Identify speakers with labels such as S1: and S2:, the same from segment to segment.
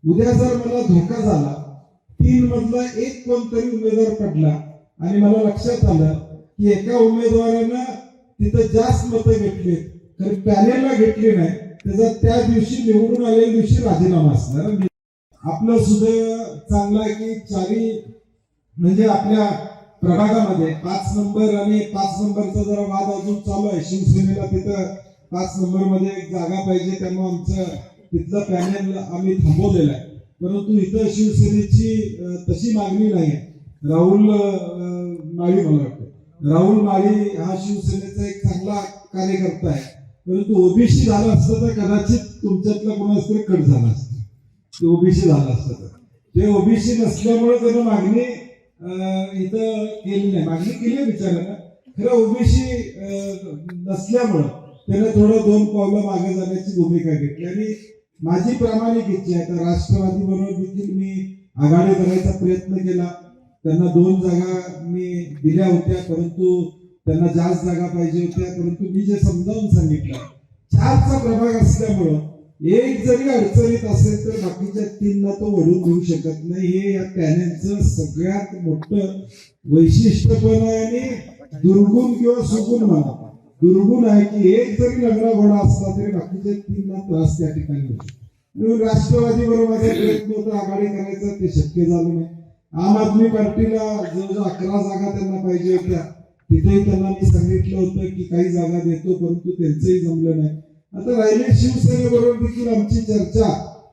S1: उद्या जर मला धोका झाला, 3 मधला एक कोणतरी उमेदवार पडला आणि मला लक्षात आलं की एका उमेदवारानं तिथं जास्त मतं घेतली तर पॅनेलला घेतली नाही, त्याचा त्या दिवशी निवडून आलेल्या दिवशी राजीनामा असणार. आपलं सुद्धा चांगलं आहे की चारी म्हणजे आपल्या प्रभागामध्ये 5 नंबर आणि 5 नंबरचा जरा वाद अजून चालू आहे. शिवसेनेला तिथं 5 नंबर मध्ये एक जागा पाहिजे, त्यामुळे आमचं तिथलं पॅनेल आम्ही थांबवलेलं आहे. परंतु इथं शिवसेनेची तशी मागणी नाही. राहुल माळी, मला वाटतं राहुल माळी हा शिवसेनेचा एक चांगला कार्यकर्ता आहे, परंतु ओबीसी झाला असतं तर कदाचित तुमच्यातला कोणाच तरी कट झाला असतं. ते ओबीसी झाला असतं तर ते ओबीसी नसल्यामुळे त्यानं मागणी इथं केली नाही. मागणी केली विचारायला, खरं ओबीसी नसल्यामुळं त्यानं थोडं 2 पावलं मागे जाण्याची भूमिका घेतली. आणि माझी प्रामाणिक इच्छा आहे, तर राष्ट्रवादी बरोबर देखील मी आघाडी करायचा प्रयत्न केला. त्यांना 2 जागा मी दिल्या होत्या, परंतु त्यांना जास्त जागा पाहिजे होत्या. परंतु मी जे समजावून सांगितलं, 4चा प्रभाग असल्यामुळं एक जरी अडचणीत असेल तर बाकीच्या 3ला तो वळून घेऊ शकत नाही. हे या पॅनेलचं सगळ्यात मोठं वैशिष्ट्य पण आहे. आणि दुर्गुण किंवा सुगुण म्हणा, दुर्गुण आहे की एक जरी लंगडा घोडा असला तरी बाकीच्या 3ला त्रास त्या ठिकाणी होतो. म्हणून राष्ट्रवादी बरोबर माझा प्रयत्न होता आघाडी करायचा, ते शक्य झालं नाही. आम आदमी पार्टीला जवळजवळ 11 जागा त्यांना पाहिजे होत्या, तिथेही त्यांना मी सांगितलं होतं की काही जागा देतो, परंतु त्यांचंही जमलं नाही. आता राहिले शिवसेनेबरोबर देखील आमची चर्चा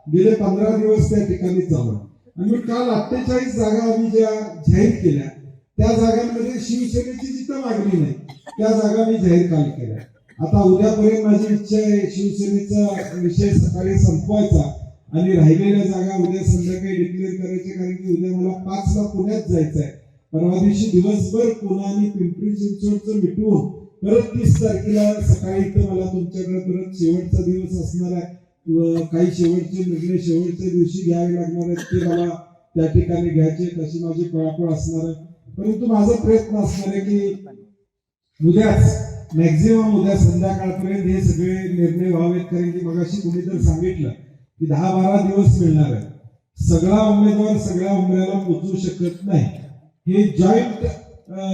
S1: गेले 15 दिवस त्या ठिकाणी चालू आहे. आणि काल 48 जागा आम्ही ज्या जाहीर केल्या त्या जागांमध्ये शिवसेनेची जिथं मागणी नाही त्या जागा मी जाहीर काल केल्या. आता उद्यापर्यंत माझी इच्छा आहे शिवसेनेचा विषय सकाळी संपवायचा आणि राहिलेल्या जागा उद्या संध्याकाळी डिक्लेअर करायचे, कारण की उद्या मला 5ला पुण्यात जायचं आहे. परवा दिवशी दिवसभर पुणे आणि पिंपरी चिंचवडचं मिटवून परत 30 तारखेला सकाळी इथं मला तुमच्याकडे परत शेवटचा दिवस असणार आहे. काही शेवटचे निर्णय शेवटच्या दिवशी घ्यावे लागणार आहेत, ते मला त्या ठिकाणी घ्यायचे, तशी माझी पळापळ असणार आहे. परंतु माझा प्रयत्न असणार आहे की उद्याच मॅक्झिमम उद्या संध्याकाळपर्यंत हे सगळे निर्णय व्हावेत. कारण की मगाशी तुम्ही तर सांगितलं की 10-12 दिवस मिळणार आहे. सगळा उमेदवार सगळ्या उमेदवाराला पोहोचू शकत नाही. हे जॉईंट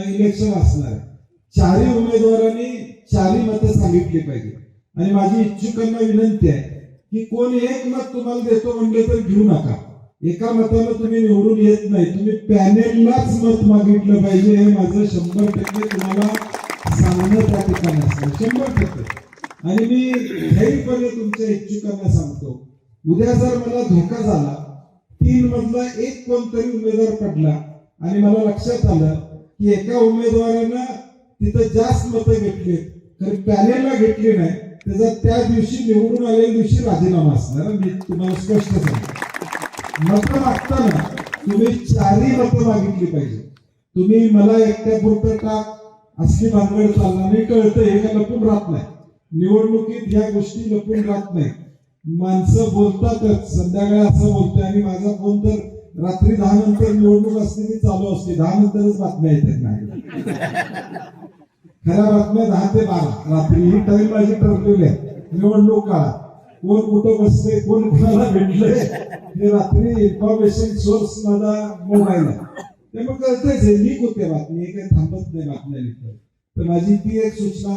S1: इलेक्शन असणार आहे. 4ही उमेदवारांनी 4ही मतं सांगितली पाहिजे. आणि माझी इच्छुकांना विनंती आहे की कोण एक मत तुम्हाला देतो म्हणले तर घेऊ नका. एका मताला तुम्ही निवडून येत नाही, तुम्ही पॅनेललाच मत मागितलं पाहिजे. हे माझं 100% तुम्हाला सांगणं त्या ठिकाणी असतं, 100%. आणि मी धैर्यपणे तुमच्या इच्छुकांना सांगतो, उद्या जर मला धोका झाला, 3 मधला एक कोणतरी उमेदवार पडला आणि मला लक्षात आलं की एका उमेदवारानं तिथं जास्त मतं घेतली तर पॅनेलला घेतली नाही, त्याचा त्या दिवशी निवडून आलेल्या दिवशी राजीनामा असणार. मी तुम्हाला स्पष्ट सांगतो, मतं मागताना तुम्ही 4ही मतं मागितली पाहिजे. तुम्ही मला एकट्यापुरतं टाक असली भानगड चालणार नाही. कळतं हे का लपून राहत नाही. निवडणुकीत ह्या गोष्टी लपून राहत नाही. माणसं बोलतातच, संध्याकाळी असं बोलतोय आणि माझा फोन तर रात्री 10 नंतर निवडणूक असते ती चालू असते, 10 नंतरच बातम्या येतात नाही. खऱ्या बातम्या 10 ते 12 रात्री ही टाइम माझी ठरलेली आहे. निवडणूक काळात कोण कुठं बसले, कोण कुणाला भेटले, हे रात्री इन्फॉर्मेशन सोर्स माझा मोबाईल आहे. त्यामुळे कळतंच हे लीक होते बातमी, हे काही थांबत नाही बातम्या लिहितो. तर माझी ती एक सूचना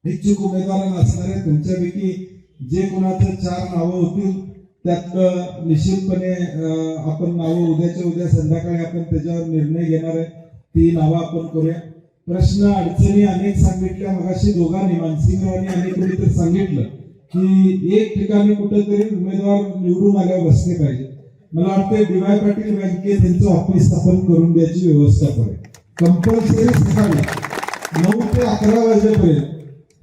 S1: इच्छुक उमेदवारांना असणार आहे. तुमच्यापैकी जे कोणाचं 4 नावं होतील त्यात निश्चितपणे आपण नावं उद्याच्या उद्या संध्याकाळी आपण त्याच्यावर निर्णय घेणार आहे. ती नावं आपण करूया. प्रश्न अडचणी अनेक सांगितल्या मगाशी दोघांनी, मानसिंगरावांनी आणि कोणी तर सांगितलं की एक ठिकाणी कुठेतरी उमेदवार निवडून आल्यावर बसले पाहिजे. मला वाटतं DY पाटील बँकेत त्यांचं ऑफिस स्थापन करून द्यायची व्यवस्था करेल. कंपल्सरी सकाळी 9 ते 11 वाजेपर्यंत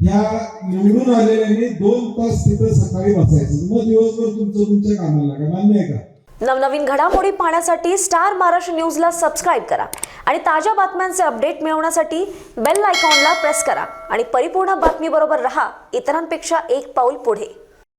S1: ह्या निवडून आलेल्याने 2 तास तिथं सकाळी बसायचं. मग दिवसभर तुमच्या कामाला लागा. मान्य आहे का?
S2: नवनवीन घडामोडी पाहण्यासाठी स्टार महाराष्ट्र न्यूजला सबस्क्राईब करा आणि ताज्या बातम्यांचे अपडेट मिळवण्यासाठी बेल आयकॉनला प्रेस करा आणि परिपूर्ण बातमीबरोबर रहा, इतरांपेक्षा एक पाऊल पुढे.